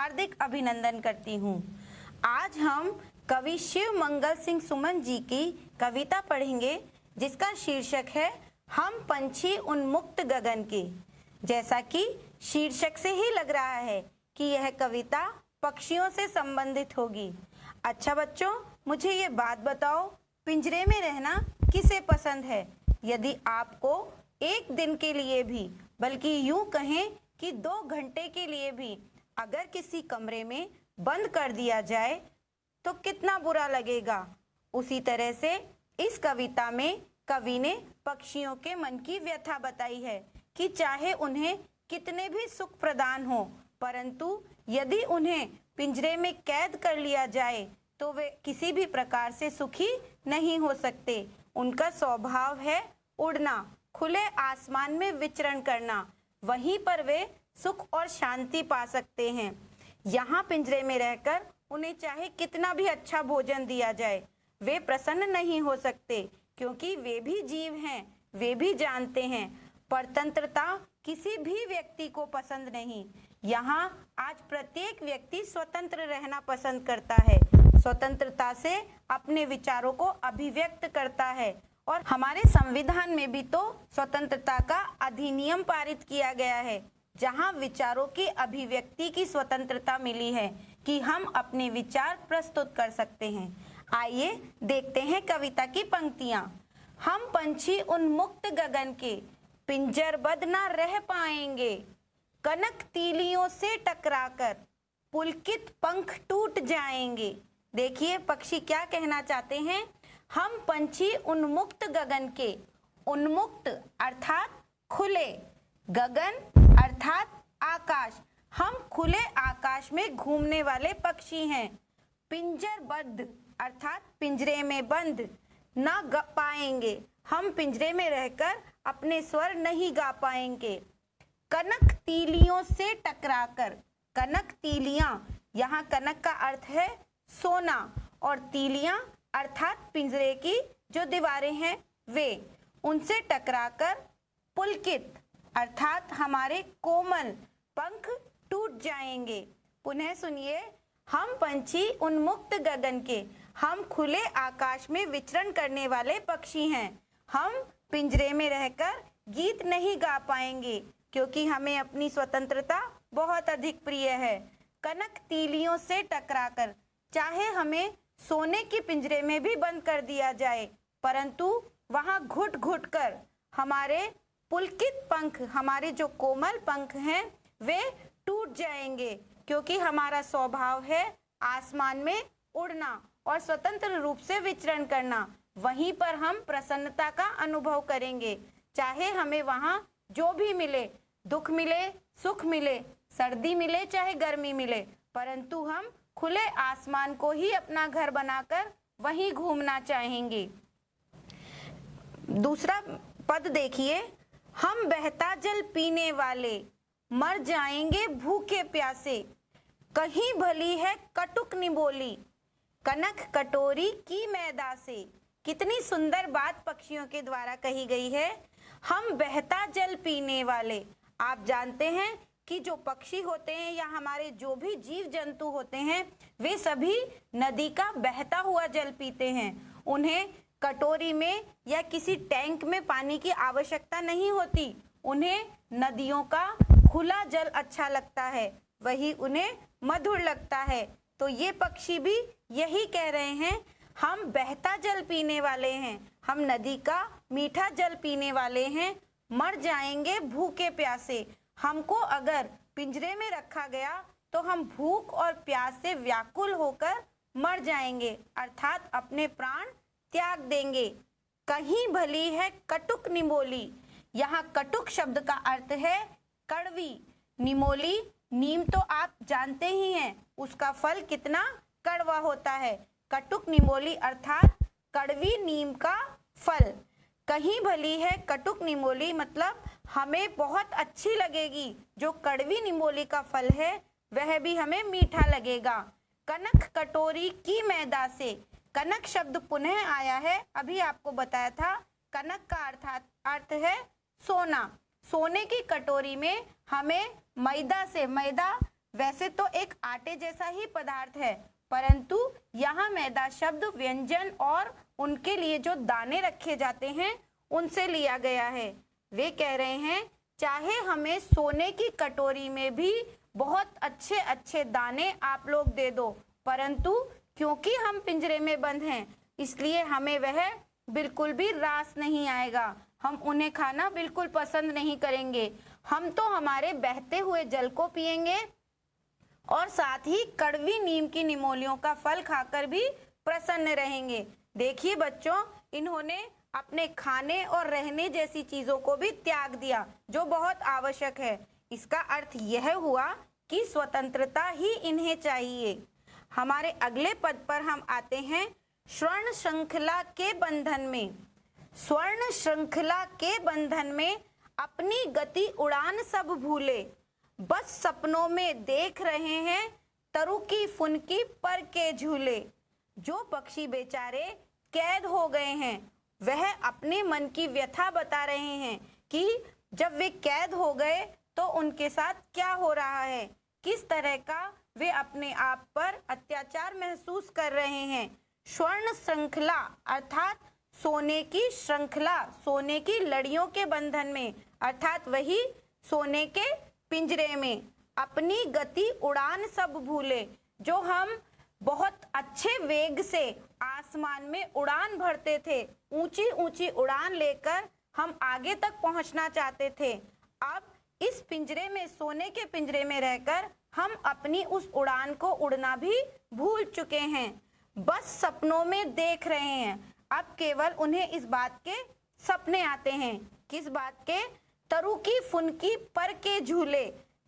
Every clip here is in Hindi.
हार्दिक अभिनंदन करती हूँ। आज हम कवि शिव मंगल सिंह सुमन जी की कविता पढ़ेंगे जिसका शीर्षक है हम पंछी उन्मुक्त गगन के। जैसा कि शीर्षक से ही लग रहा है कि यह कविता पक्षियों से संबंधित होगी। अच्छा बच्चों, मुझे ये बात बताओ, पिंजरे में रहना किसे पसंद है? यदि आपको एक दिन के लिए भी, बल्कि यूं कहें कि 2 घंटे के लिए भी अगर किसी कमरे में बंद कर दिया जाए तो कितना बुरा लगेगा। उसी तरह से इस कविता में कवि ने पक्षियों के मन की व्यथा बताई है कि चाहे उन्हें कितने भी सुख प्रदान हो, परंतु यदि उन्हें पिंजरे में कैद कर लिया जाए तो वे किसी भी प्रकार से सुखी नहीं हो सकते। उनका स्वभाव है उड़ना, खुले आसमान में विचरण करना, वहीं पर वे सुख और शांति पा सकते हैं। यहाँ पिंजरे में रहकर उन्हें चाहे कितना भी अच्छा भोजन दिया जाए, वे प्रसन्न नहीं हो सकते, क्योंकि वे भी जीव हैं, वे भी जानते हैं परतंत्रता किसी भी व्यक्ति को पसंद नहीं। यहाँ आज प्रत्येक व्यक्ति स्वतंत्र रहना पसंद करता है, स्वतंत्रता से अपने विचारों को अभिव्यक्त करता है। और हमारे संविधान में भी तो स्वतंत्रता का अधिनियम पारित किया गया है, जहाँ विचारों की अभिव्यक्ति की स्वतंत्रता मिली है कि हम अपने विचार प्रस्तुत कर सकते हैं। आइए देखते हैं कविता की पंक्तियाँ। हम पंछी उन्मुक्त गगन के, पिंजरबद्ध न रह पाएंगे, कनक तीलियों से टकराकर पुलकित पंख टूट जाएंगे। देखिए पक्षी क्या कहना चाहते हैं। हम पंछी उन्मुक्त गगन के, उन्मुक्त अर्थात खुले, गगन अर्थात आकाश, हम खुले आकाश में घूमने वाले पक्षी हैं। पिंजरबद्ध अर्थात पिंजरे में बंद, ना गा पाएंगे, हम पिंजरे में रहकर अपने स्वर नहीं गा पाएंगे। कनक तीलियों से टकराकर, कनक तीलियां, यहाँ कनक का अर्थ है सोना और तीलियां अर्थात पिंजरे की जो दीवारें हैं वे, उनसे टकराकर पुलकित अर्थात हमारे कोमल पंख टूट जाएंगे। पुनः सुनिए, हम पंछी उन्मुक्त गगन के, हम खुले आकाश में विचरण करने वाले पक्षी हैं। हम पिंजरे में रहकर गीत नहीं गा पाएंगे, क्योंकि हमें अपनी स्वतंत्रता बहुत अधिक प्रिय है। कनक तीलियों से टकराकर, चाहे हमें सोने के पिंजरे में भी बंद कर दिया जाए, परंतु वहां घुट घुट कर हमारे पुलकित पंख, हमारे जो कोमल पंख हैं वे टूट जाएंगे, क्योंकि हमारा स्वभाव है आसमान में उड़ना और स्वतंत्र रूप से विचरण करना। वहीं पर हम प्रसन्नता का अनुभव करेंगे, चाहे हमें वहां जो भी मिले, दुख मिले, सुख मिले, सर्दी मिले, चाहे गर्मी मिले, परंतु हम खुले आसमान को ही अपना घर बनाकर वहीं घूमना चाहेंगे। दूसरा पद देखिए, हम बहता जल पीने वाले, मर जाएंगे भूखे प्यासे, कहीं भली है कटुक निबोली, कनक कटोरी की मैदा से। कितनी सुंदर बात पक्षियों के द्वारा कही गई है। हम बहता जल पीने वाले, आप जानते हैं कि जो पक्षी होते हैं या हमारे जो भी जीव जंतु होते हैं वे सभी नदी का बहता हुआ जल पीते हैं। उन्हें कटोरी में या किसी टैंक में पानी की आवश्यकता नहीं होती, उन्हें नदियों का खुला जल अच्छा लगता है, वही उन्हें मधुर लगता है। तो ये पक्षी भी यही कह रहे हैं, हम बहता जल पीने वाले हैं, हम नदी का मीठा जल पीने वाले हैं, मर जाएंगे भूखे प्यासे। हमको अगर पिंजरे में रखा गया तो हम भूख और प्यास से व्याकुल होकर मर जाएंगे, अर्थात अपने प्राण त्याग देंगे। कहीं भली है कटुक निमोली, यहाँ कटुक शब्द का अर्थ है कड़वी। निमोली, नीम तो आप जानते ही हैं, उसका फल कितना कड़वा होता है। कटुक निमोली अर्थात कड़वी नीम का फल। कहीं भली है कटुक निमोली मतलब हमें बहुत अच्छी लगेगी, जो कड़वी निमोली का फल है वह भी हमें मीठा लगेगा। कनक कटोरी की मैदा से, कनक शब्द पुनः आया है, अभी आपको बताया था। कनक का अर्थ है सोना। सोने की कटोरी में हमें मैदा से, मैदा वैसे तो एक आटे जैसा ही पदार्थ है, परंतु यहाँ मैदा शब्द व्यंजन और उनके लिए जो दाने रखे जाते हैं उनसे लिया गया है। वे कह रहे हैं चाहे हमें सोने की कटोरी में भी बहुत अच्छे अच्छे दाने आप लोग दे दो, परंतु क्योंकि हम पिंजरे में बंद हैं इसलिए हमें वह बिल्कुल भी रास नहीं आएगा, हम उन्हें खाना बिल्कुल पसंद नहीं करेंगे। हम तो हमारे बहते हुए जल को पिएंगे और साथ ही कड़वी नीम की निमोलियों का फल खाकर भी प्रसन्न रहेंगे। देखिए बच्चों, इन्होंने अपने खाने और रहने जैसी चीजों को भी त्याग दिया जो बहुत आवश्यक है। इसका अर्थ यह हुआ कि स्वतंत्रता ही इन्हें चाहिए। हमारे अगले पद पर हम आते हैं स्वर्ण श्रृंखला के बंधन में। स्वर्ण श्रृंखला के बंधन में अपनी गति उड़ान सब भूले, बस सपनों में देख रहे हैं तरु की फुनकी पर के झूले। जो पक्षी बेचारे कैद हो गए हैं वह अपने मन की व्यथा बता रहे हैं कि जब वे कैद हो गए तो उनके साथ क्या हो रहा है, किस तरह का वे अपने आप पर अत्याचार महसूस कर रहे हैं। स्वर्ण श्रृंखला अर्थात सोने की श्रृंखला, सोने की लड़ियों के बंधन में, अर्थात वही सोने के पिंजरे में। अपनी गति उड़ान सब भूले, जो हम बहुत अच्छे वेग से आसमान में उड़ान भरते थे, ऊंची ऊंची उड़ान लेकर हम आगे तक पहुंचना चाहते थे, अब इस पिंजरे में, सोने के पिंजरे में रहकर हम अपनी उस उड़ान को उड़ना भी भूल चुके हैं। बस सपनों में देख रहे हैं, अब केवल उन्हें इस बात के सपने आते हैं। किस बात के? तरु की फुनकी पर के झूले।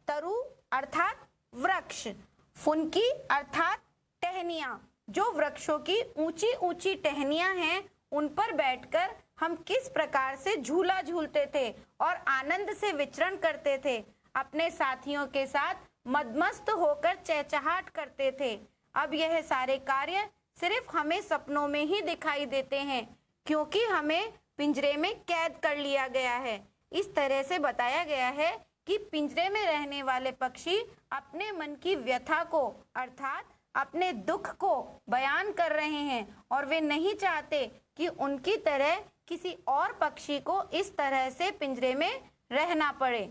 तरु अर्थात वृक्ष, फुनकी अर्थात टहनियां। जो वृक्षों की ऊंची ऊंची टहनियां हैं उन पर बैठकर हम किस प्रकार से झूला झूलते थे और आनंद से विचरण करते थे, अपने साथियों के साथ मदमस्त होकर चहचहाट करते थे। अब यह सारे कार्य सिर्फ हमें सपनों में ही दिखाई देते हैं क्योंकि हमें पिंजरे में कैद कर लिया गया है। इस तरह से बताया गया है कि पिंजरे में रहने वाले पक्षी अपने मन की व्यथा को अर्थात अपने दुख को बयान कर रहे हैं और वे नहीं चाहते कि उनकी तरह किसी और पक्षी को इस तरह से पिंजरे में रहना पड़े।